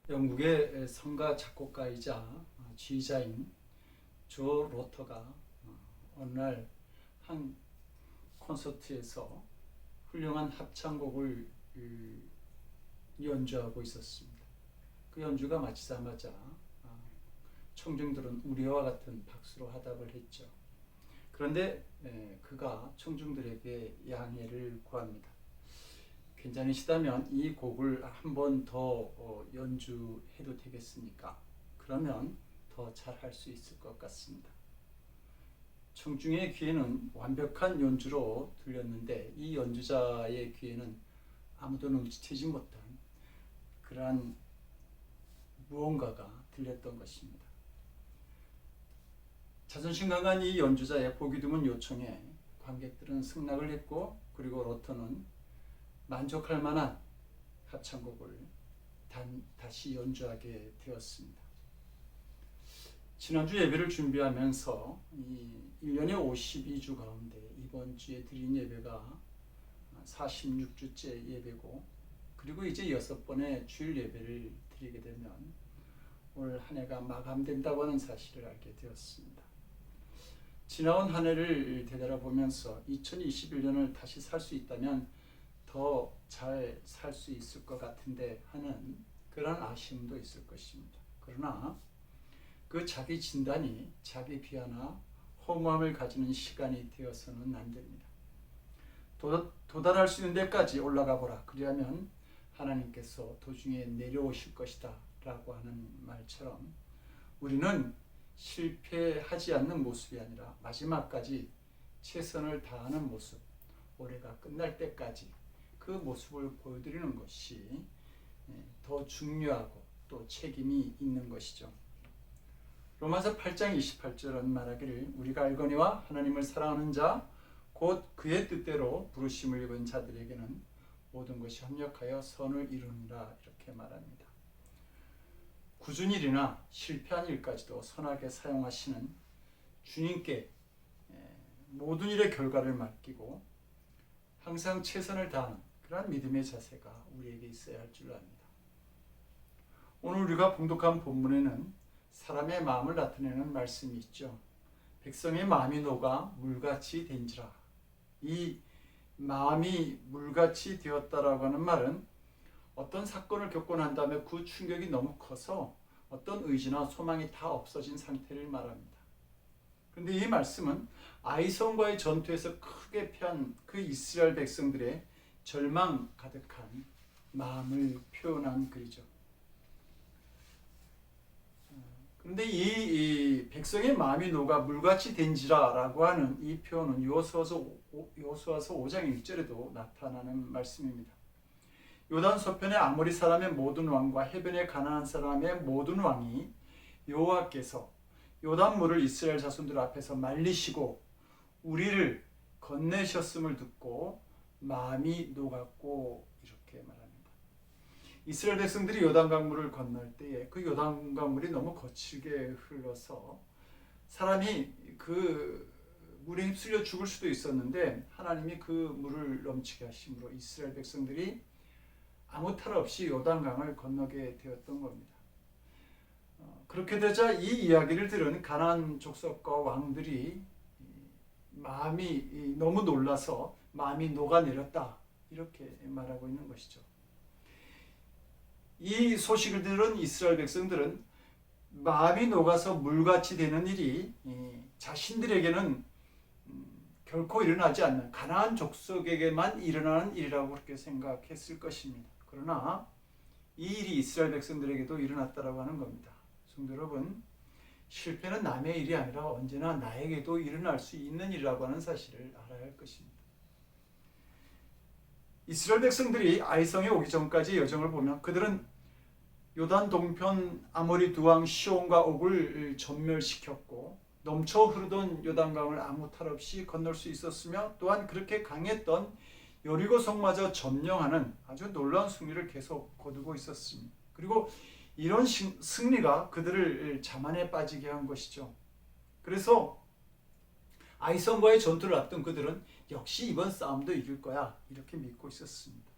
영국의 성가 작곡가이자 지휘자인 조 로터가 어느 날 한 콘서트에서 훌륭한 합창곡을 연주하고 있었습니다. 그 연주가 마치자마자 청중들은 우리와 같은 박수로 화답을 했죠. 그런데 그가 청중들에게 양해를 구합니다. 괜찮으시다면 이 곡을 한 번 더 연주해도 되겠습니까? 그러면 더 잘할 수 있을 것 같습니다. 청중의 귀에는 완벽한 연주로 들렸는데 이 연주자의 귀에는 아무도 눈치채지 못한 그러한 무언가가 들렸던 것입니다. 자존심 강한 이 연주자의 보기 드문 요청에 관객들은 승낙을 했고, 그리고 로터는 만족할 만한 합창곡을 다시 연주하게 되었습니다. 지난주 예배를 준비하면서 이 1년에 52주 가운데 이번 주에 드린 예배가 46주째 예배고, 그리고 이제 6번의 주일 예배를 드리게 되면 올 한 해가 마감된다고 하는 사실을 알게 되었습니다. 지나온 한 해를 되돌아보면서 2021년을 다시 살 수 있다면 더 잘 살 수 있을 것 같은데 하는 그런 아쉬움도 있을 것입니다. 그러나 그 자기 진단이 자기 비하나 허무함을 가지는 시간이 되어서는 안 됩니다. 도달할 수 있는 데까지 올라가 보라. 그리하면 하나님께서 도중에 내려오실 것이다 라고 하는 말처럼 우리는 실패하지 않는 모습이 아니라 마지막까지 최선을 다하는 모습, 올해가 끝날 때까지 그 모습을 보여드리는 것이 더 중요하고 또 책임이 있는 것이죠. 로마서 8장 28절은 말하기를 우리가 알거니와 하나님을 사랑하는 자 곧 그의 뜻대로 부르심을 입은 자들에게는 모든 것이 협력하여 선을 이루느라 이렇게 말합니다. 굳은 일이나 실패한 일까지도 선하게 사용하시는 주님께 모든 일의 결과를 맡기고 항상 최선을 다하는 그런 믿음의 자세가 우리에게 있어야 할 줄 압니다. 오늘 우리가 봉독한 본문에는 사람의 마음을 나타내는 말씀이 있죠. 백성의 마음이 녹아 물같이 된지라. 이 마음이 물같이 되었다라고 하는 말은 어떤 사건을 겪고 난 다음에 그 충격이 너무 커서 어떤 의지나 소망이 다 없어진 상태를 말합니다. 그런데 이 말씀은 아이성과의 전투에서 크게 패한 그 이스라엘 백성들의 절망 가득한 마음을 표현한 글이죠. 그런데 이 백성의 마음이 녹아 물같이 된지라라고 하는 이 표현은 여호수아서 5장 1절에도 나타나는 말씀입니다. 요단 서편의 아모리 사람의 모든 왕과 해변의 가나안 사람의 모든 왕이 여호와께서 요단물을 이스라엘 자손들 앞에서 말리시고 우리를 건네셨음을 듣고 마음이 녹았고 이렇게 말합니다. 이스라엘 백성들이 요단강물을 건널 때에 그 요단강물이 너무 거칠게 흘러서 사람이 그 물에 휩쓸려 죽을 수도 있었는데 하나님이 그 물을 넘치게 하심으로 이스라엘 백성들이 아무 탈 없이 요단강을 건너게 되었던 겁니다. 그렇게 되자 이 이야기를 들은 가나안 족속과 왕들이 마음이 너무 놀라서 마음이 녹아내렸다 이렇게 말하고 있는 것이죠. 이 소식을 들은 이스라엘 백성들은 마음이 녹아서 물같이 되는 일이 자신들에게는 결코 일어나지 않는 가나안 족속에게만 일어나는 일이라고 그렇게 생각했을 것입니다. 그러나 이 일이 이스라엘 백성들에게도 일어났다고 하는 겁니다. 성도 여러분, 실패는 남의 일이 아니라 언제나 나에게도 일어날 수 있는 일이라고 하는 사실을 알아야 할 것입니다. 이스라엘 백성들이 아이성에 오기 전까지 여정을 보면 그들은 요단 동편 아모리 두 왕 시온과 옥을 전멸시켰고 넘쳐 흐르던 요단강을 아무 탈 없이 건널 수 있었으며 또한 그렇게 강했던 여리고 성마저 점령하는 아주 놀라운 승리를 계속 거두고 있었습니다. 그리고 이런 승리가 그들을 자만에 빠지게 한 것이죠. 그래서 아이성과의 전투를 앞둔 그들은 역시 이번 싸움도 이길 거야 이렇게 믿고 있었습니다.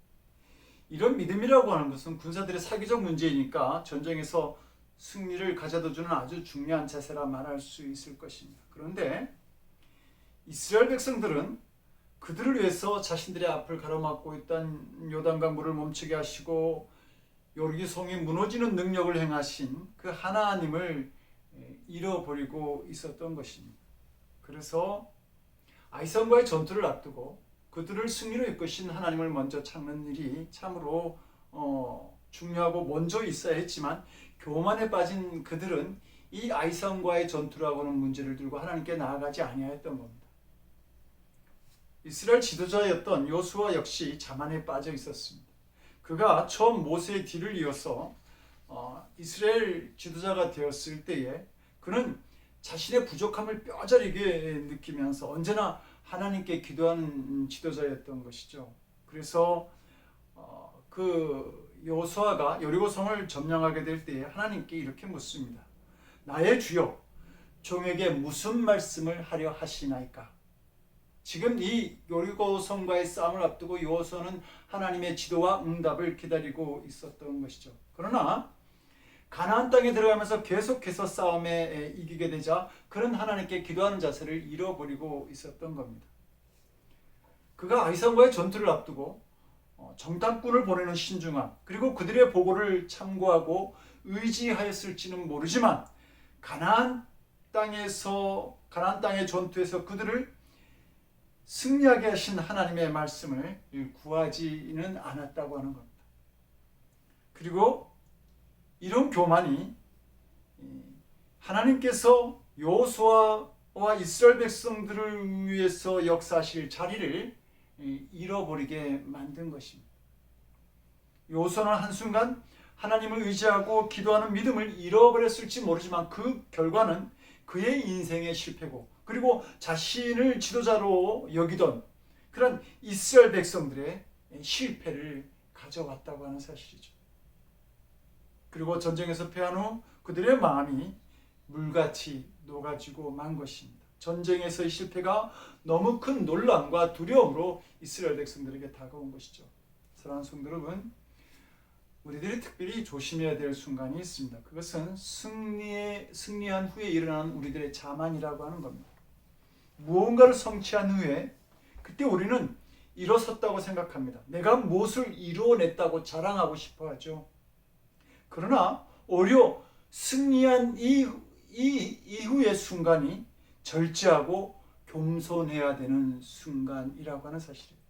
이런 믿음이라고 하는 것은 군사들의 사기적 문제이니까 전쟁에서 승리를 가져다주는 아주 중요한 자세라 말할 수 있을 것입니다. 그런데 이스라엘 백성들은 그들을 위해서 자신들의 앞을 가로막고 있던 요단강 물을 멈추게 하시고 여리고성이 무너지는 능력을 행하신 그 하나님을 잃어버리고 있었던 것입니다. 그래서 아이성과의 전투를 앞두고 그들을 승리로 이끄신 하나님을 먼저 찾는 일이 참으로 중요하고 먼저 있어야 했지만 교만에 빠진 그들은 이 아이성과의 전투라고 하는 문제를 들고 하나님께 나아가지 아니하였던 겁니다. 이스라엘 지도자였던 요수아 역시 자만에 빠져 있었습니다. 그가 처음 모세의 뒤를 이어서 이스라엘 지도자가 되었을 때에 그는 자신의 부족함을 뼈저리게 느끼면서 언제나 하나님께 기도하는 지도자였던 것이죠. 그래서 그 요수아가 여리고성을 점령하게 될 때에 하나님께 이렇게 묻습니다. 나의 주여, 종에게 무슨 말씀을 하려 하시나이까? 지금 이 여리고성과의 싸움을 앞두고 요수아는 하나님의 지도와 응답을 기다리고 있었던 것이죠. 그러나 가나안 땅에 들어가면서 계속해서 싸움에 이기게 되자 그는 하나님께 기도하는 자세를 잃어버리고 있었던 겁니다. 그가 아이성과의 전투를 앞두고 정탐꾼을 보내는 신중함 그리고 그들의 보고를 참고하고 의지하였을지는 모르지만 가나안 땅의 전투에서 그들을 승리하게 하신 하나님의 말씀을 구하지는 않았다고 하는 겁니다. 그리고 이런 교만이 하나님께서 여호수아와 이스라엘 백성들을 위해서 역사하실 자리를 잃어버리게 만든 것입니다. 여호수아는 한순간 하나님을 의지하고 기도하는 믿음을 잃어버렸을지 모르지만 그 결과는 그의 인생의 실패고 그리고 자신을 지도자로 여기던 그런 이스라엘 백성들의 실패를 가져왔다고 하는 사실이죠. 그리고 전쟁에서 패한 후 그들의 마음이 물같이 녹아지고 만 것입니다. 전쟁에서의 실패가 너무 큰 놀람과 두려움으로 이스라엘 백성들에게 다가온 것이죠. 사랑하는 성도 여러분, 우리들이 특별히 조심해야 될 순간이 있습니다. 그것은 승리한 후에 일어나는 우리들의 자만이라고 하는 겁니다. 무언가를 성취한 후에 그때 우리는 일어섰다고 생각합니다. 내가 무엇을 이루어냈다고 자랑하고 싶어 하죠. 그러나 오히려 승리한 이후의 순간이 절제하고 겸손해야 되는 순간이라고 하는 사실이에요.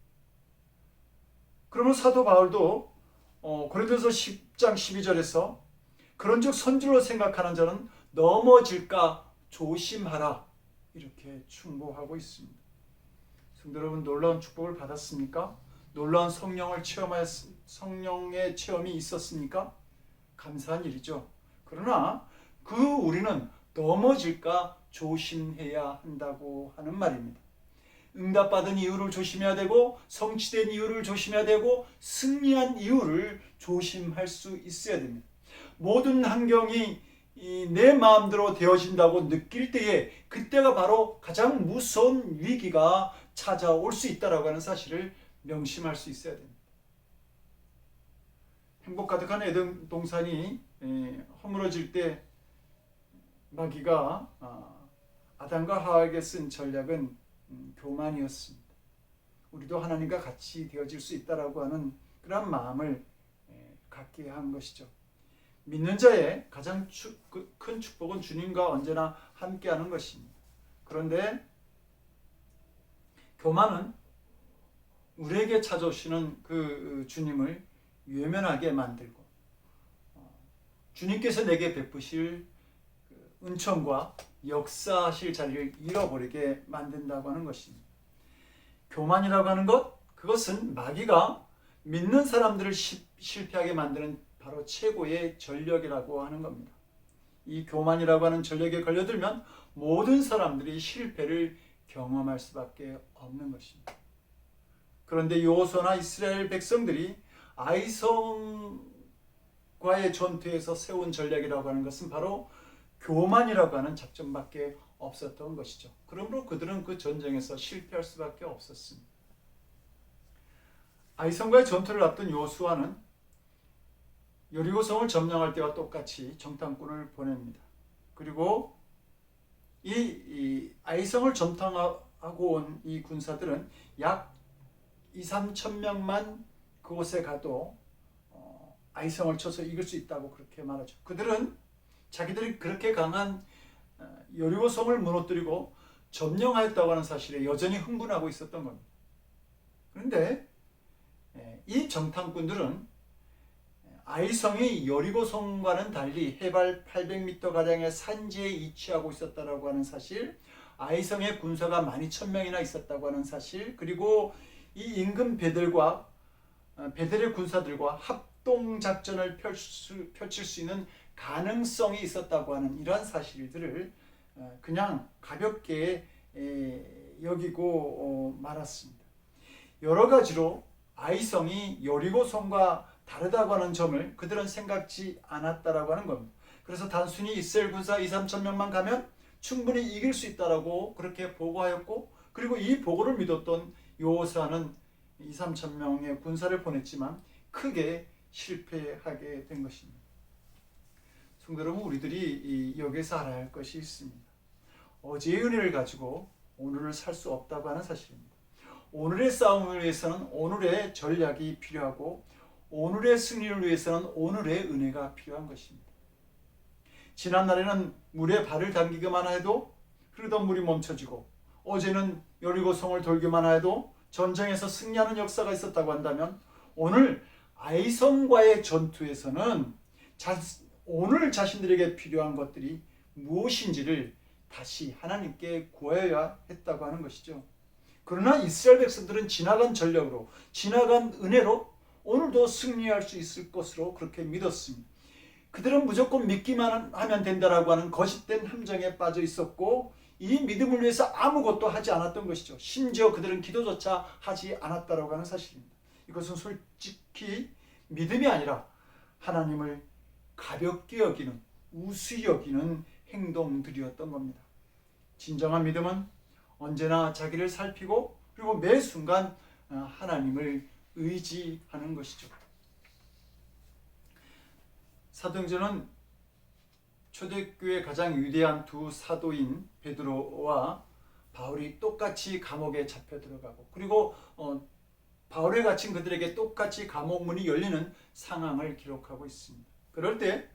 그러면 사도 바울도 고린도서 10장 12절에서 그런즉 선줄로 생각하는 자는 넘어질까 조심하라 이렇게 충고하고 있습니다. 성도 여러분, 놀라운 축복을 받았습니까? 놀라운 성령의 체험이 있었습니까? 감사한 일이죠. 그러나 우리는 넘어질까 조심해야 한다고 하는 말입니다. 응답받은 이유를 조심해야 되고 성취된 이유를 조심해야 되고 승리한 이유를 조심할 수 있어야 됩니다. 모든 환경이 내 마음대로 되어진다고 느낄 때에 그때가 바로 가장 무서운 위기가 찾아올 수 있다고 하는 사실을 명심할 수 있어야 됩니다. 행복 가득한 에덴 동산이 허물어질 때 마귀가 아담과 하와에게 쓴 전략은 교만이었습니다. 우리도 하나님과 같이 되어질 수 있다라고 하는 그런 마음을 갖게 한 것이죠. 믿는 자의 가장 큰 축복은 주님과 언제나 함께하는 것입니다. 그런데 교만은 우리에게 찾아오시는 그 주님을 외면하게 만들고 주님께서 내게 베푸실 은총과 역사하실 자리를 잃어버리게 만든다고 하는 것입니다. 교만이라고 하는 그것은 마귀가 믿는 사람들을 실패하게 만드는 바로 최고의 전력이라고 하는 겁니다. 이 교만이라고 하는 전력에 걸려들면 모든 사람들이 실패를 경험할 수밖에 없는 것입니다. 그런데 여호수아나 이스라엘 백성들이 아이성과의 전투에서 세운 전략이라고 하는 것은 바로 교만이라고 하는 작전밖에 없었던 것이죠. 그러므로 그들은 그 전쟁에서 실패할 수밖에 없었습니다. 아이성과의 전투를 앞둔 요수아는 여리고성을 점령할 때와 똑같이 정탐꾼을 보냅니다. 그리고 이 아이성을 점령하고 온 이 군사들은 약 2-3천 명만 그곳에 가도 아이성을 쳐서 이길 수 있다고 그렇게 말하죠. 그들은 자기들이 그렇게 강한 여리고성을 무너뜨리고 점령하였다고 하는 사실에 여전히 흥분하고 있었던 겁니다. 그런데 이 정탐꾼들은 아이성이 여리고성과는 달리 해발 800m가량의 산지에 위치하고 있었다고 하는 사실, 아이성의 군사가 12,000명이나 있었다고 하는 사실, 그리고 이 인근 베델의 군사들과 합동작전을 펼칠 수 있는 가능성이 있었다고 하는 이러한 사실들을 그냥 가볍게 여기고 말았습니다. 여러 가지로 아이성이 여리고성과 다르다고 하는 점을 그들은 생각지 않았다라고 하는 겁니다. 그래서 단순히 이스라엘 군사 2-3천 명만 가면 충분히 이길 수 있다라고 그렇게 보고하였고, 그리고 이 보고를 믿었던 여호수아는 2-3천 명의 군사를 보냈지만 크게 실패하게 된 것입니다. 성도 여러분, 우리들이 여기서 알아야 할 것이 있습니다. 어제의 은혜를 가지고 오늘을 살 수 없다고 하는 사실입니다. 오늘의 싸움을 위해서는 오늘의 전략이 필요하고, 오늘의 승리를 위해서는 오늘의 은혜가 필요한 것입니다. 지난날에는 물에 발을 담기기만 해도 흐르던 물이 멈춰지고, 어제는 여리고성을 돌기만 해도 전쟁에서 승리하는 역사가 있었다고 한다면, 오늘 아이성과의 전투에서는 오늘 자신들에게 필요한 것들이 무엇인지를 다시 하나님께 구해야 했다고 하는 것이죠. 그러나 이스라엘 백성들은 지나간 전력으로, 지나간 은혜로 오늘도 승리할 수 있을 것으로 그렇게 믿었습니다. 그들은 무조건 믿기만 하면 된다라고 하는 거짓된 함정에 빠져 있었고, 이 믿음을 위해서 아무것도 하지 않았던 것이죠. 심지어 그들은 기도조차 하지 않았다라고 하는 사실입니다. 이것은 솔직히 믿음이 아니라 하나님을 가볍게 여기는, 우수히 여기는 행동들이었던 겁니다. 진정한 믿음은 언제나 자기를 살피고, 그리고 매 순간 하나님을 의지하는 것이죠. 사도행전은 초대교회의 가장 위대한 두 사도인 베드로와 바울이 똑같이 감옥에 잡혀 들어가고, 그리고 바울에 갇힌 그들에게 똑같이 감옥 문이 열리는 상황을 기록하고 있습니다. 그럴 때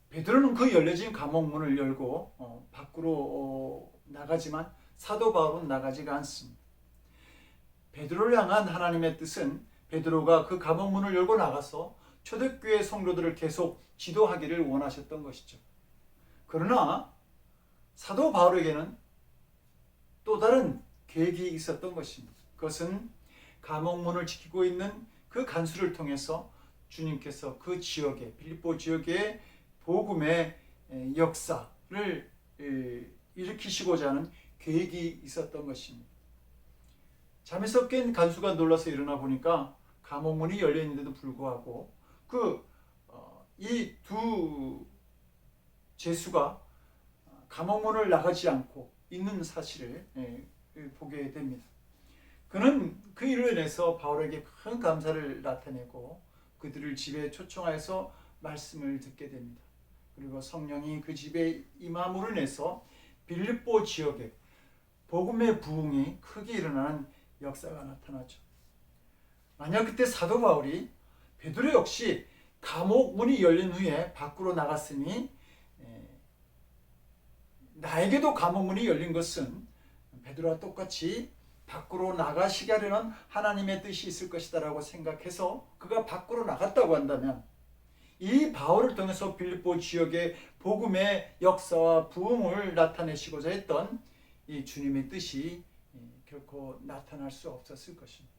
베드로는 그 열려진 감옥 문을 열고 밖으로 나가지만 사도 바울은 나가지가 않습니다. 베드로를 향한 하나님의 뜻은 베드로가 그 감옥 문을 열고 나가서 초대교회 성도들을 계속 지도하기를 원하셨던 것이죠. 그러나 사도 바울에게는 또 다른 계획이 있었던 것입니다. 그것은 감옥 문을 지키고 있는 그 간수를 통해서 주님께서 그 지역에, 빌립보 지역의 복음의 역사를 일으키시고자 하는 계획이 있었던 것입니다. 잠에서 깬 간수가 놀라서 일어나 보니까 감옥 문이 열려 있는데도 불구하고 이 두 죄수가 감옥 문을 나가지 않고 있는 사실을 보게 됩니다. 그는 그 일로 인해서 바울에게 큰 감사를 나타내고 그들을 집에 초청하여서 말씀을 듣게 됩니다. 그리고 성령이 그 집에 임함으로 인해서 빌립보 지역에 복음의 부흥이 크게 일어나는 역사가 나타나죠. 만약 그때 사도 바울이 베드로 역시 감옥 문이 열린 후에 밖으로 나갔으니 나에게도 감옥 문이 열린 것은 베드로와 똑같이 밖으로 나가시게 하려는 하나님의 뜻이 있을 것이다 라고 생각해서 그가 밖으로 나갔다고 한다면, 이 바울을 통해서 빌립보 지역의 복음의 역사와 부흥을 나타내시고자 했던 이 주님의 뜻이 결코 나타날 수 없었을 것입니다.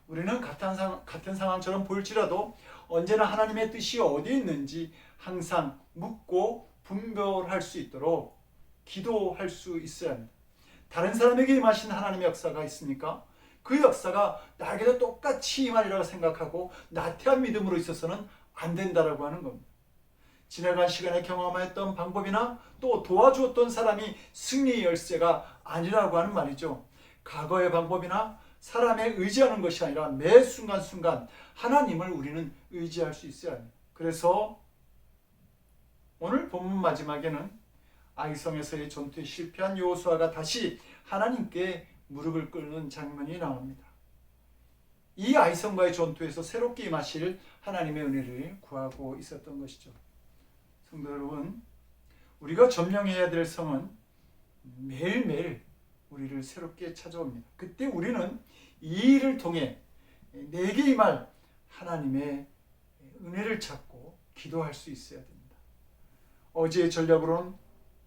우리는 같은 상황처럼 보일지라도 언제나 하나님의 뜻이 어디에 있는지 항상 묻고 분별할 수 있도록 기도할 수 있어야 합니다. 다른 사람에게 임하신 하나님의 역사가 있습니까? 그 역사가 나에게도 똑같이 임하리라고 생각하고 나태한 믿음으로 있어서는 안 된다라고 하는 겁니다. 지나간 시간에 경험했던 방법이나 또 도와주었던 사람이 승리의 열쇠가 아니라고 하는 말이죠. 과거의 방법이나 사람에 의지하는 것이 아니라 매 순간순간 하나님을 우리는 의지할 수 있어야 합니다. 그래서 오늘 본문 마지막에는 아이성에서의 전투에 실패한 여호수아가 다시 하나님께 무릎을 꿇는 장면이 나옵니다. 이 아이성과의 전투에서 새롭게 임하실 하나님의 은혜를 구하고 있었던 것이죠. 성도 여러분, 우리가 점령해야 될 성은 매일매일 우리를 새롭게 찾아옵니다. 그때 우리는 이 일을 통해 내게 임할 하나님의 은혜를 찾고 기도할 수 있어야 됩니다. 어제의 전략으로는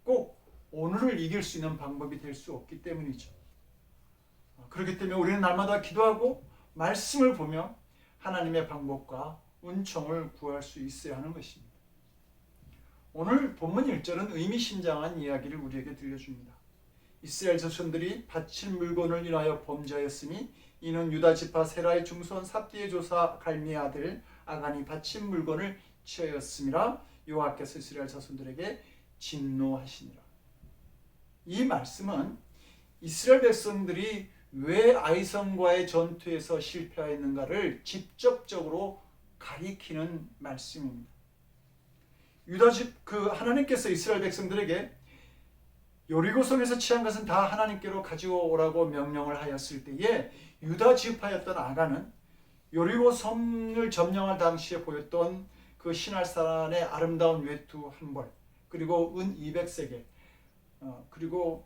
꼭 오늘을 이길 수 있는 방법이 될 수 없기 때문이죠. 그렇기 때문에 우리는 날마다 기도하고 말씀을 보며 하나님의 방법과 은총을 구할 수 있어야 하는 것입니다. 오늘 본문 1절은 의미심장한 이야기를 우리에게 들려줍니다. 이스라엘 자손들이 바친 물건을 인하여 범죄하였으니 이는 유다 지파 세라의 중손 삽디의 조사 갈미의 아들 아간이 바친 물건을 취하였음이라 여호와께서 이스라엘 자손들에게 진노하시니라. 이 말씀은 이스라엘 백성들이 왜 아이성과의 전투에서 실패하였는가를 직접적으로 가리키는 말씀입니다. 하나님께서 이스라엘 백성들에게 여리고성에서 취한 것은 다 하나님께로 가지고 오라고 명령을 하였을 때에 유다 지파였던 아간은 여리고성을 점령할 당시에 보였던 그 신할산의 아름다운 외투 한 벌, 그리고 은 200세겔, 그리고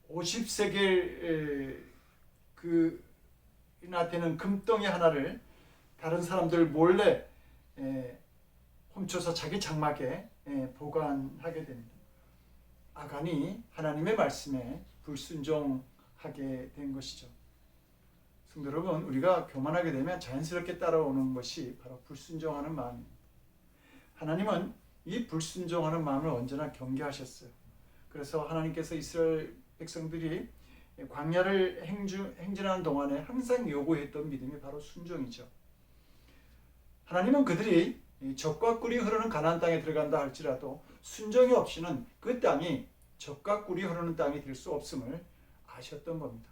50세겔 그나 되는 금덩이 하나를 다른 사람들 몰래 훔쳐서 자기 장막에 보관하게 됩니다. 아간이 하나님의 말씀에 불순종하게 된 것이죠. 성도 여러분, 우리가 교만하게 되면 자연스럽게 따라오는 것이 바로 불순종하는 마음입니다. 하나님은 이 불순종하는 마음을 언제나 경계하셨어요. 그래서 하나님께서 이스라엘 백성들이 광야를 행진하는 동안에 항상 요구했던 믿음이 바로 순종이죠. 하나님은 그들이 젖과 꿀이 흐르는 가나안 땅에 들어간다 할지라도 순종이 없이는 그 땅이 젖과 꿀이 흐르는 땅이 될 수 없음을 아셨던 겁니다.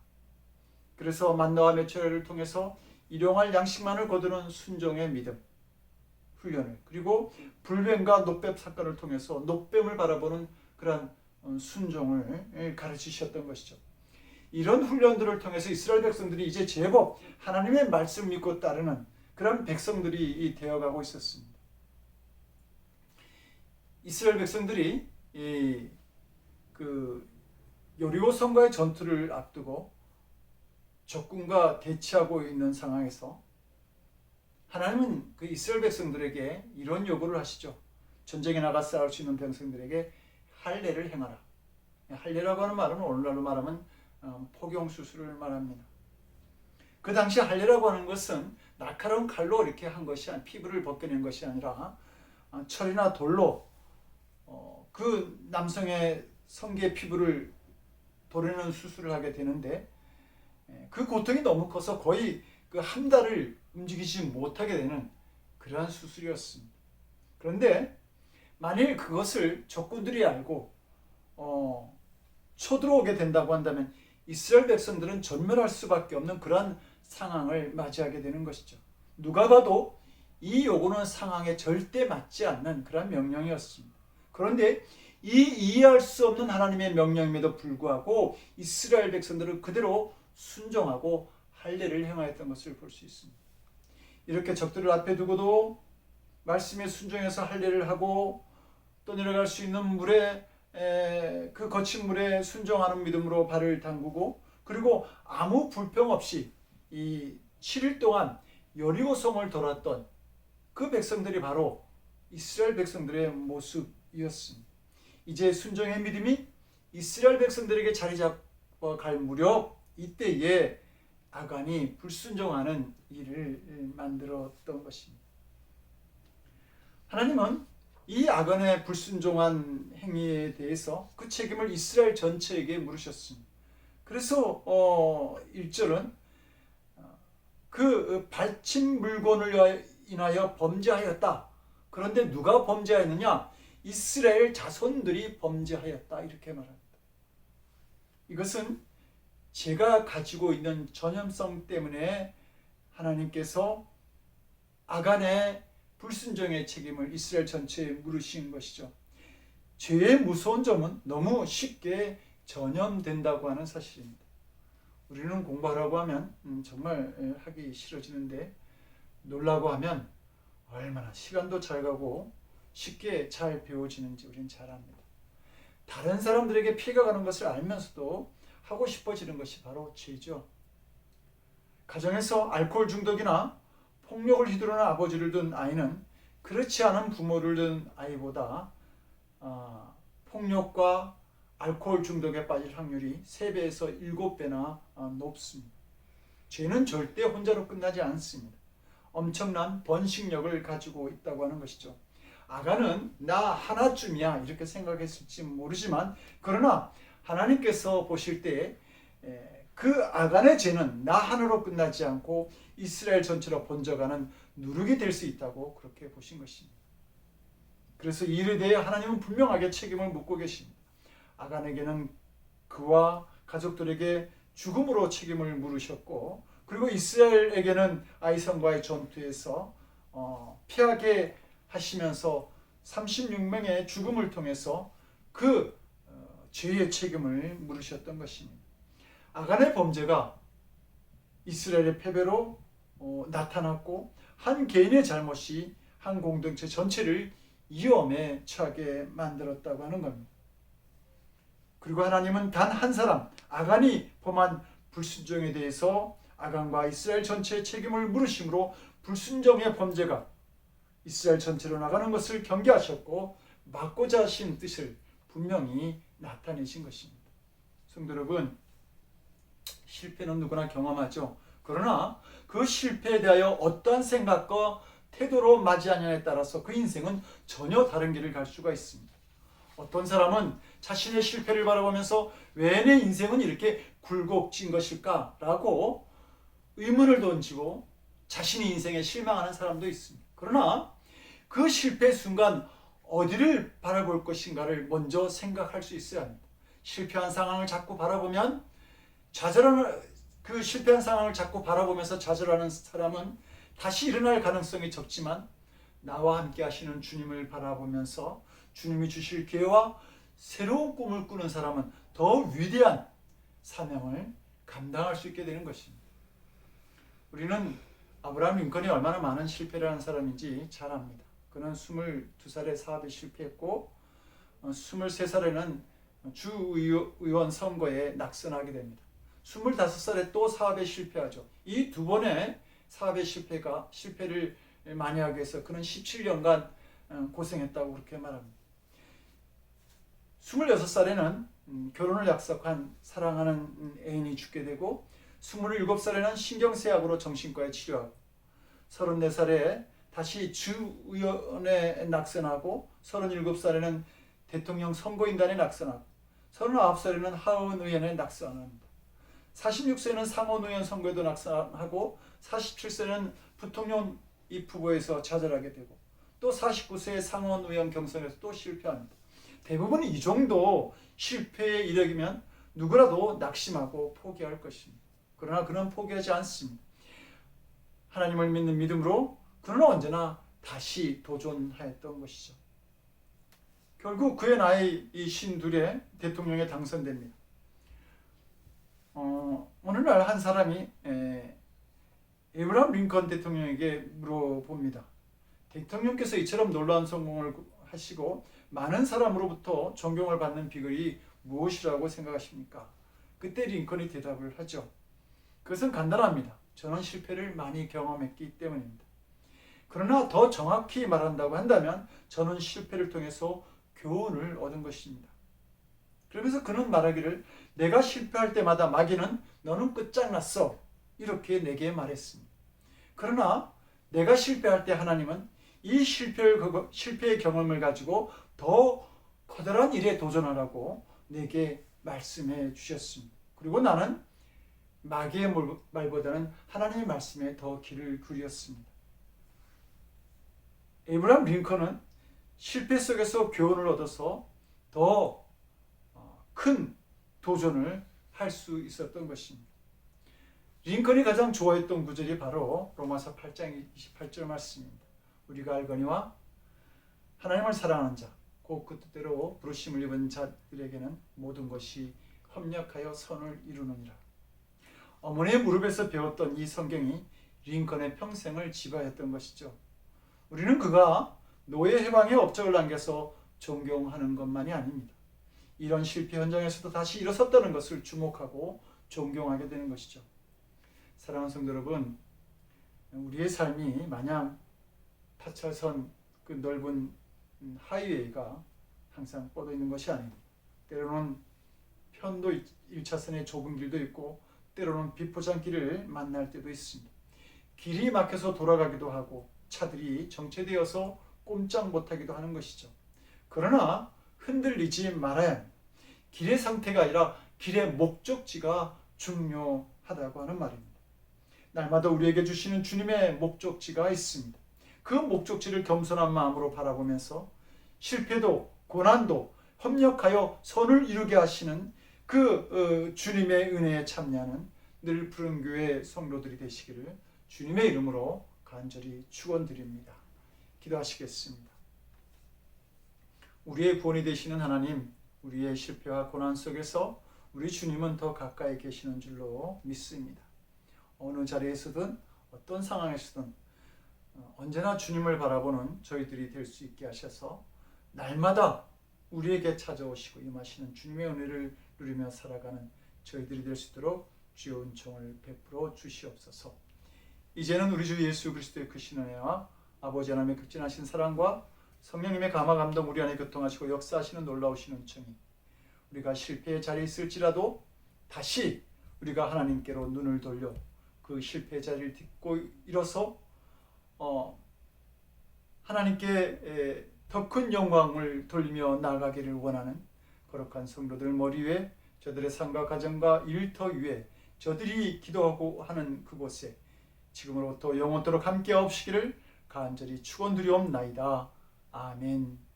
그래서 만나와 메추라를 통해서 일용할 양식만을 거두는 순종의 믿음 훈련을, 그리고 불뱀과 놋뱀 사건을 통해서 놋뱀을 바라보는 그런 순종을 가르치셨던 것이죠. 이런 훈련들을 통해서 이스라엘 백성들이 이제 제법 하나님의 말씀을 믿고 따르는 그런 백성들이 되어가고 있었습니다. 이스라엘 백성들이 여리고성과의 전투를 앞두고 적군과 대치하고 있는 상황에서 하나님은 그 이스라엘 백성들에게 이런 요구를 하시죠. 전쟁에 나가 싸울 수 있는 백성들에게 할례를 행하라. 할례라고 하는 말은 오늘날로 말하면 포경수술을 말합니다. 그 당시 할례라고 하는 것은 날카로운 칼로 이렇게 한 것이 아니라, 피부를 벗겨낸 것이 아니라 철이나 돌로 그 남성의 성기의 피부를 도려내는 수술을 하게 되는데, 그 고통이 너무 커서 거의 그 한 달을 움직이지 못하게 되는 그러한 수술이었습니다. 그런데 만일 그것을 적군들이 알고 쳐들어오게 된다고 한다면 이스라엘 백성들은 전멸할 수밖에 없는 그러한 상황을 맞이하게 되는 것이죠. 누가 봐도 이 요구는 상황에 절대 맞지 않는 그런 명령이었습니다. 그런데 이 이해할 수 없는 하나님의 명령임에도 불구하고 이스라엘 백성들은 그대로 순종하고 할례를 행하였던 것을 볼 수 있습니다. 이렇게 적들을 앞에 두고도 말씀에 순종해서 할례를 하고 또 내려갈 수 있는 물에 그 거친 물에 순종하는 믿음으로 발을 담그고, 그리고 아무 불평 없이 이 7일 동안 여리고성을 돌았던 그 백성들이 바로 이스라엘 백성들의 모습이었습니다. 이제 순종의 믿음이 이스라엘 백성들에게 자리 잡아 갈 무렵, 이때에 아간이 불순종하는 일을 만들었던 것입니다. 하나님은 이 아간의 불순종한 행위에 대해서 그 책임을 이스라엘 전체에게 물으셨습니다. 그래서 1절은 그 발친 물건을 인하여 범죄하였다. 그런데 누가 범죄하였느냐? 이스라엘 자손들이 범죄하였다. 이렇게 말합니다. 이것은 제가 가지고 있는 전염성 때문에 하나님께서 아간의 불순종의 책임을 이스라엘 전체에 물으신 것이죠. 죄의 무서운 점은 너무 쉽게 전염된다고 하는 사실입니다. 우리는 공부하라고 하면 정말 하기 싫어지는데, 놀라고 하면 얼마나 시간도 잘 가고 쉽게 잘 배워지는지 우리는 잘 압니다. 다른 사람들에게 피해가 가는 것을 알면서도 하고 싶어지는 것이 바로 죄죠. 가정에서 알코올 중독이나 폭력을 휘두르는 아버지를 둔 아이는 그렇지 않은 부모를 둔 아이보다 폭력과 알코올 중독에 빠질 확률이 3배에서 7배나 높습니다. 죄는 절대 혼자로 끝나지 않습니다. 엄청난 번식력을 가지고 있다고 하는 것이죠. 아간은 나 하나쯤이야 이렇게 생각했을지 모르지만, 그러나 하나님께서 보실 때 그 아간의 죄는 나 하나로 끝나지 않고 이스라엘 전체로 번져가는 누룩이 될 수 있다고 그렇게 보신 것입니다. 그래서 이 일에 대해 하나님은 분명하게 책임을 묻고 계십니다. 아간에게는 그와 가족들에게 죽음으로 책임을 물으셨고, 그리고 이스라엘에게는 아이성과의 전투에서 피하게 하시면서 36명의 죽음을 통해서 그 죄의 책임을 물으셨던 것입니다. 아간의 범죄가 이스라엘의 패배로 나타났고, 한 개인의 잘못이 한 공동체 전체를 위험에 처하게 만들었다고 하는 겁니다. 그리고 하나님은 단 한 사람, 아간이 범한 불순종에 대해서 아간과 이스라엘 전체의 책임을 물으심으로 불순종의 범죄가 이스라엘 전체로 나가는 것을 경계하셨고 막고자 하신 뜻을 분명히 나타내신 것입니다. 성도 여러분, 실패는 누구나 경험하죠. 그러나 그 실패에 대하여 어떠한 생각과 태도로 맞이하냐에 따라서 그 인생은 전혀 다른 길을 갈 수가 있습니다. 어떤 사람은 자신의 실패를 바라보면서 왜 내 인생은 이렇게 굴곡진 것일까? 라고 의문을 던지고 자신의 인생에 실망하는 사람도 있습니다. 그러나 그 실패 순간 어디를 바라볼 것인가를 먼저 생각할 수 있어야 합니다. 실패한 상황을 자꾸 바라보면 그 실패한 상황을 자꾸 바라보면서 좌절하는 사람은 다시 일어날 가능성이 적지만, 나와 함께 하시는 주님을 바라보면서 주님이 주실 기회와 새로운 꿈을 꾸는 사람은 더 위대한 사명을 감당할 수 있게 되는 것입니다. 우리는 아브라함 링컨이 얼마나 많은 실패를 한 사람인지 잘 압니다. 그는 22살에 사업에 실패했고 23살에는 주의원 선거에 낙선하게 됩니다. 25살에 또 사업에 실패하죠. 이 두 번의 사업의 실패를 많이 하기 위해서 그는 17년간 고생했다고 그렇게 말합니다. 26살에는 결혼을 약속한 사랑하는 애인이 죽게 되고, 27살에는 신경쇠약으로 정신과에 치료하고, 34살에 다시 주의원에 낙선하고, 37살에는 대통령 선거인단에 낙선하고, 39살에는 하원의원에 낙선합니다. 46세는 상원의원 선거에도 낙선하고, 47세는 부통령 입후보에서 좌절하게 되고, 또 49세의 상원의원 경선에서 또 실패합니다. 대부분 이 정도 실패의 이력이면 누구라도 낙심하고 포기할 것입니다. 그러나 그는 포기하지 않습니다. 하나님을 믿는 믿음으로 그는 언제나 다시 도전하였던 것이죠. 결국 그의 나이 52에 대통령에 당선됩니다. 어느 날 한 사람이 에이브라함 링컨 대통령에게 물어봅니다. 대통령께서 이처럼 놀라운 성공을 하시고 많은 사람으로부터 존경을 받는 비결이 무엇이라고 생각하십니까? 그때 링컨이 대답을 하죠. 그것은 간단합니다. 저는 실패를 많이 경험했기 때문입니다. 그러나 더 정확히 말한다고 한다면 저는 실패를 통해서 교훈을 얻은 것입니다. 그러면서 그는 말하기를, 내가 실패할 때마다 마귀는 너는 끝장났어 이렇게 내게 말했습니다. 그러나 내가 실패할 때 하나님은 이 실패의 경험을 가지고 더 커다란 일에 도전하라고 내게 말씀해 주셨습니다. 그리고 나는 마귀의 말보다는 하나님의 말씀에 더 귀를 기울였습니다. 에이브라함 링컨은 실패 속에서 교훈을 얻어서 더 큰 도전을 할 수 있었던 것입니다. 링컨이 가장 좋아했던 구절이 바로 로마서 8장 28절 말씀입니다. 우리가 알거니와 하나님을 사랑하는 자, 곧 그 뜻대로 부르심을 입은 자들에게는 모든 것이 협력하여 선을 이루느니라. 어머니의 무릎에서 배웠던 이 성경이 링컨의 평생을 지배했던 것이죠. 우리는 그가 노예 해방의 업적을 남겨서 존경하는 것만이 아닙니다. 이런 실패 현장에서도 다시 일어섰다는 것을 주목하고 존경하게 되는 것이죠. 사랑하는 성도 여러분, 우리의 삶이 마냥 타차선 그 넓은 하이웨이가 항상 뻗어 있는 것이 아닙니다. 때로는 편도 1차선의 좁은 길도 있고 때로는 비포장길을 만날 때도 있습니다. 길이 막혀서 돌아가기도 하고 차들이 정체되어서 꼼짝 못하기도 하는 것이죠. 그러나 흔들리지 말아야 합니다. 길의 상태가 아니라 길의 목적지가 중요하다고 하는 말입니다. 날마다 우리에게 주시는 주님의 목적지가 있습니다. 그 목적지를 겸손한 마음으로 바라보면서 실패도 고난도 협력하여 선을 이루게 하시는 그 주님의 은혜에 참여하는 늘 푸른 교회 성도들이 되시기를 주님의 이름으로 간절히 축원드립니다. 기도하시겠습니다. 우리의 구원이 되시는 하나님, 우리의 실패와 고난 속에서 우리 주님은 더 가까이 계시는 줄로 믿습니다. 어느 자리에서든 어떤 상황에서든 언제나 주님을 바라보는 저희들이 될 수 있게 하셔서 날마다 우리에게 찾아오시고 임하시는 주님의 은혜를 누리며 살아가는 저희들이 될 수 있도록 주의 은총을 베풀어 주시옵소서. 이제는 우리 주 예수 그리스도의 크신 은혜와 아버지 하나님의 극진하신 사랑과 성령님의 감화 감동 우리 안에 교통하시고 역사하시는 놀라우신 은총이 우리가 실패의 자리에 있을지라도 다시 우리가 하나님께로 눈을 돌려 그 실패의 자리를 딛고 일어서 하나님께 더 큰 영광을 돌리며 나아가기를 원하는 거룩한 성도들 머리 위에 저들의 삶과 가정과 일터 위에 저들이 기도하고 하는 그곳에 지금으로부터 영원토록 함께 하옵시기를 간절히 축원드리옵나이다. 아멘.